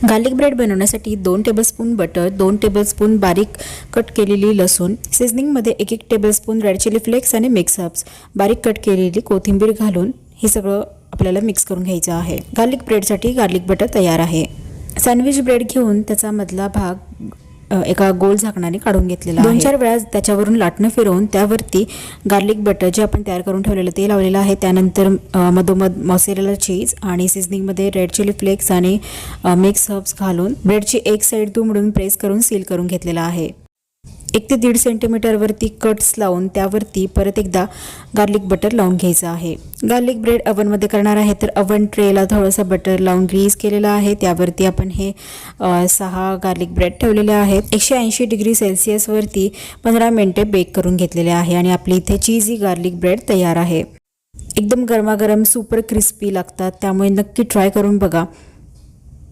Garlic bread बनवण्यासाठी 2 tablespoon butter, 2 tablespoon बारीक cut केलेली लसूण, सीझनिंगमध्ये 1 टेबलस्पून रेड चिली फ्लेक्स आणि मिक्स हर्ब्स, बारीक कट केलेली कोथिंबीर घालून हे सगळं आपल्याला मिक्स करून घ्यायचं आहे। गार्लिक ब्रेडसाठी गार्लिक बटर तयार आहे। सँडविच ब्रेड घेऊन त्याचा मधला भाग एका गोल झाकणाने काढून घेतलेला आहे। 2-4 वेळा त्याच्यावरून लाटणं फिरवून त्यावरती गार्लिक बटर जे आपण तयार करून ठेवलेलं ते लावलेलं आहे। त्यानंतर मधोमध मॉझरेला चीज आणि सीझनिंगमध्ये रेड चिली फ्लेक्स आणि मिक्स हर्ब्स घालून ब्रेडची एक साइड दुमडून प्रेस करून सील करून घेतलेला आहे। 1 ते 1.5 सेंटीमीटरवरती कट्स लावून त्यावरती परत एकदा गार्लिक बटर लावून घ्यायचं आहे। गार्लिक ब्रेड ओव्हनमध्ये करणार आहे तर ओव्हन ट्रेला थोडंसं बटर लावून ग्रीस केलेलं आहे। त्यावरती आपण हे 6 गार्लिक ब्रेड ठेवलेले आहेत। 180 डिग्री सेल्सिअसवरती 15 मिनिटे बेक करून घेतलेले आहे आणि आपली इथे चीजी गार्लिक ब्रेड तयार आहे। एकदम गरमागरम सुपर क्रिस्पी लागतात, त्यामुळे नक्की ट्राय करून बघा।